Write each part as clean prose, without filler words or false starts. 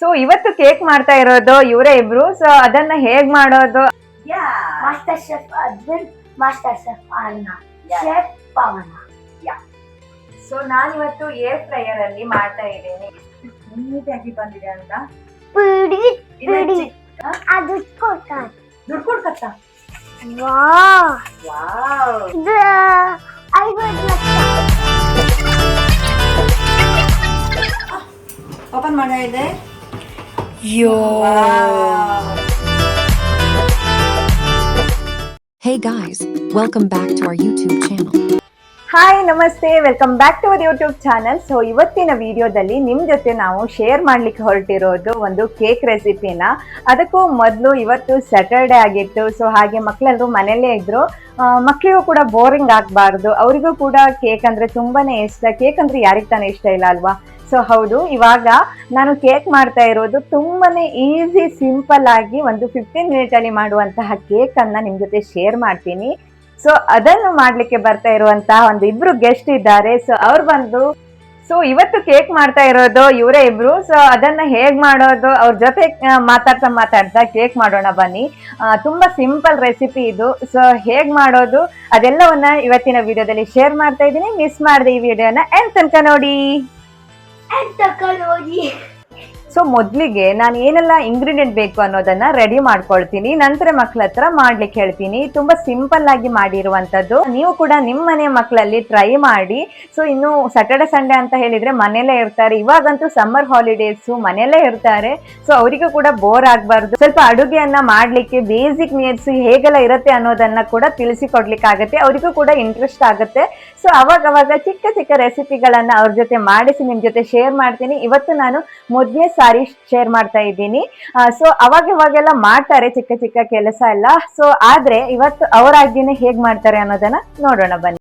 So ಇವತ್ತು cake ಮಾಡ್ತಾ ಇರೋದು ಇವರೇ ಇಬ್ರು. ಸೊ ಅದನ್ನ ಹೇಗ್ ಮಾಡೋದು? Master chef Arjun, master chef ಅನ್ನ, ಶೆಫ್ ಪವನ. ಸೊ ನಾನಿವತ್ತು ಏರ್ ಫ್ರೈಯರ್ ಅಲ್ಲಿ ಮಾಡ್ತಾ ಇದ್ದೇನೆ. ನೀಟಾಗಿ ಬಂದಿದೆ ಅಂತ ಪಿಡಿ ಪಿಡಿ ಅದು ಕೊಡ್ತಾರೆ. ದುಡ್ಡು ಕೊಡ್ಕತ್ತ. ವಾವ್ ಇದು 50 ಲಕ್ಷ. ಓಪನ್ ಮಾಡ್ತಾ ಇದೆ. Hey guys, welcome back to our YouTube channel. Hi ನಮಸ್ತೆ, welcome back to our YouTube channel. So ಇವತ್ತಿನ ವಿಡಿಯೋದಲ್ಲಿ ನಿಮ್ಮ ಜೊತೆ ನಾವು ಶೇರ್ ಮಾಡ್ಲಿಕ್ಕೆ ಹೊರಟಿರೋದು ಒಂದು ಕೇಕ್ ರೆಸಿಪಿನ. ಅದಕ್ಕೂ ಮೊದಲು ಇವತ್ತು ಸ್ಯಾಟರ್ಡೆ ಆಗಿತ್ತು. ಸೊ ಹಾಗೆ ಮಕ್ಕಳೆಲ್ಲರೂ ಮನೆಯಲ್ಲೇ ಇದ್ರು. ಮಕ್ಕಳಿಗೂ ಕೂಡ ಬೋರಿಂಗ್ ಆಗಬಾರ್ದು, ಅವರಿಗೂ ಕೂಡ ಕೇಕ್ ಅಂದರೆ ತುಂಬಾನೇ ಇಷ್ಟ. ಕೇಕ್ ಅಂದರೆ ಯಾರಿಗೆ ತಾನೇ ಇಷ್ಟ ಇಲ್ಲ ಅಲ್ವಾ? ಸೊ ಹೌದು, ಇವಾಗ ನಾನು ಕೇಕ್ ಮಾಡ್ತಾ ಇರೋದು ತುಂಬಾನೇ ಈಸಿ, ಸಿಂಪಲ್ ಆಗಿ ಒಂದು 15 ಮಿನಿಟಲ್ಲಿ ಮಾಡುವಂತಹ ಕೇಕನ್ನು ನಿಮ್ಮ ಜೊತೆ ಶೇರ್ ಮಾಡ್ತೀನಿ. ಸೊ ಅದನ್ನು ಮಾಡ್ಲಿಕ್ಕೆ ಬರ್ತಾ ಇರುವಂತಹ ಒಂದು ಇಬ್ರು ಗೆಸ್ಟ್ ಇದ್ದಾರೆ. ಸೊ ಅವ್ರು ಬಂದು ಇವತ್ತು ಕೇಕ್ ಮಾಡ್ತಾ ಇರೋದು ಇವರೇ ಇಬ್ರು. ಸೊ ಅದನ್ನ ಹೇಗ್ ಮಾಡೋದು ಅವ್ರ ಜೊತೆ ಮಾತಾಡ್ತಾ ಕೇಕ್ ಮಾಡೋಣ ಬನ್ನಿ. ತುಂಬಾ ಸಿಂಪಲ್ ರೆಸಿಪಿ ಇದು. ಸೊ ಹೇಗ್ ಮಾಡೋದು ಅದೆಲ್ಲವನ್ನ ಇವತ್ತಿನ ವಿಡಿಯೋದಲ್ಲಿ ಶೇರ್ ಮಾಡ್ತಾ ಇದ್ದೀನಿ. ಮಿಸ್ ಮಾಡದೆ ಈ ವಿಡಿಯೋನ ಎಂಡ್ ತನಕ ನೋಡಿ. ಸೊ ಮೊದಲಿಗೆ ನಾನು ಏನೆಲ್ಲ ಇಂಗ್ರೀಡಿಯೆಂಟ್ ಬೇಕು ಅನ್ನೋದನ್ನ ರೆಡಿ ಮಾಡ್ಕೊಳ್ತೀನಿ. ನಂತರ ಮಕ್ಕಳ ಹತ್ರ ಮಾಡ್ಲಿಕ್ಕೆ ಹೇಳ್ತೀನಿ. ತುಂಬಾ ಸಿಂಪಲ್ ಆಗಿ ಮಾಡಿರುವಂತದ್ದು. ನೀವು ಕೂಡ ನಿಮ್ಮ ಮನೆ ಮಕ್ಕಳಲ್ಲಿ ಟ್ರೈ ಮಾಡಿ. ಸೊ ಇನ್ನು ಸ್ಯಾಟರ್ಡೆ ಸಂಡೇ ಅಂತ ಹೇಳಿದ್ರೆ ಮನೆಯಲ್ಲೇ ಇರ್ತಾರೆ. ಇವಾಗಂತೂ ಸಮ್ಮರ್ ಹಾಲಿಡೇಸ್, ಮನೆಯಲ್ಲೇ ಇರ್ತಾರೆ. ಸೊ ಅವರಿಗೂ ಕೂಡ ಬೋರ್ ಆಗಬಾರ್ದು. ಸ್ವಲ್ಪ ಅಡುಗೆಯನ್ನ ಮಾಡ್ಲಿಕ್ಕೆ ಬೇಸಿಕ್ ನೀಡ್ಸ್ ಹೇಗೆಲ್ಲ ಇರುತ್ತೆ ಅನ್ನೋದನ್ನ ಕೂಡ ತಿಳಿಸಿಕೊಡ್ಲಿಕ್ಕೆ ಆಗುತ್ತೆ. ಅವರಿಗೂ ಕೂಡ ಇಂಟ್ರೆಸ್ಟ್ ಆಗುತ್ತೆ. ಸೊ ಅವಾಗ ಚಿಕ್ಕ ಚಿಕ್ಕ ರೆಸಿಪಿಗಳನ್ನ ಅವ್ರ ಜೊತೆ ಮಾಡಿಸಿ ನಿಮ್ ಜೊತೆ ಶೇರ್ ಮಾಡ್ತೀನಿ. ಇವತ್ತು ನಾನು ಮೊದಲನೇ ಸಾರಿ ಶೇರ್ ಮಾಡ್ತಾ ಇದ್ದೀನಿ. ಸೊ ಅವಾಗೆಲ್ಲ ಮಾಡ್ತಾರೆ ಚಿಕ್ಕ ಚಿಕ್ಕ ಕೆಲಸ ಎಲ್ಲ. ಸೊ ಆದ್ರೆ ಇವತ್ತು ಅವರಾಗಿನೇ ಹೇಗ್ ಮಾಡ್ತಾರೆ ಅನ್ನೋದನ್ನ ನೋಡೋಣ ಬನ್ನಿ.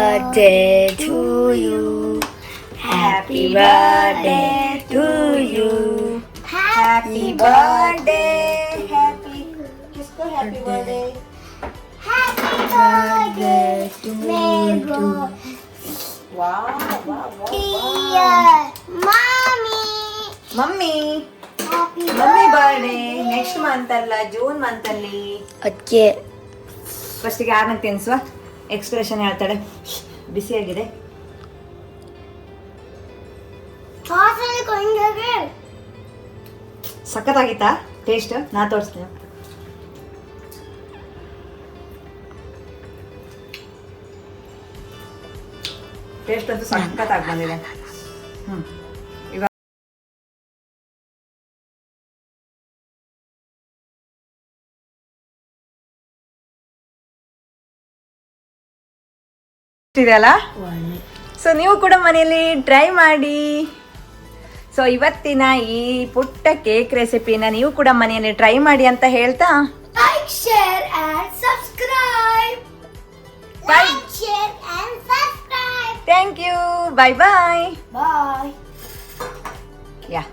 birthday to you. Happy birthday to you. Happy birthday. Happy. किसको happy birthday? Happy birthday to you. Wow, wow, wow, Dear mommy. Mummy Happy mummy birthday next month ಅಲ್ಲ ಜೂನ್ ಮಂತ್ ಅಲ್ಲಿ. ಅದಕ್ಕೆ ಫಸ್ಟಿಗೆ ಯಾರನ್ನ ತಿನ್ಸುವ ಎಕ್ಸ್ಪ್ರೆಷನ್ ಹೇಳ್ತಾಳೆ. ಬಿಸಿಯಾಗಿದೆ. ಸಾಸಲ್ಲಿ ಕೊಂಡೋಗಿ ಸಖತ್ತಾಗಿತ್ತಾ ಟೇಸ್ಟ್? ನಾ ತೋರಿಸ್ತೀನಿ. ಟೇಸ್ಟ್ ಅಂತೂ ಸಖತ್ತಾಗಿ ಬಂದಿದೆ. ಇವಾಗ ಇದೆಯಲ್ಲ, ಸೊ ನೀವು ಕೂಡ ಮನೆಯಲ್ಲಿ ಟ್ರೈ ಮಾಡಿ. ಸೊ ಇವತ್ತಿನ ಈ ಪುಟ್ಟ ಕೇಕ್ ರೆಸಿಪಿನ ನೀವು ಕೂಡ ಮನೆಯಲ್ಲಿ ಟ್ರೈ ಮಾಡಿ ಅಂತ ಹೇಳ್ತಾ Like, share and subscribe. Like, share and subscribe. Thank you, bye bye. Bye. Yeah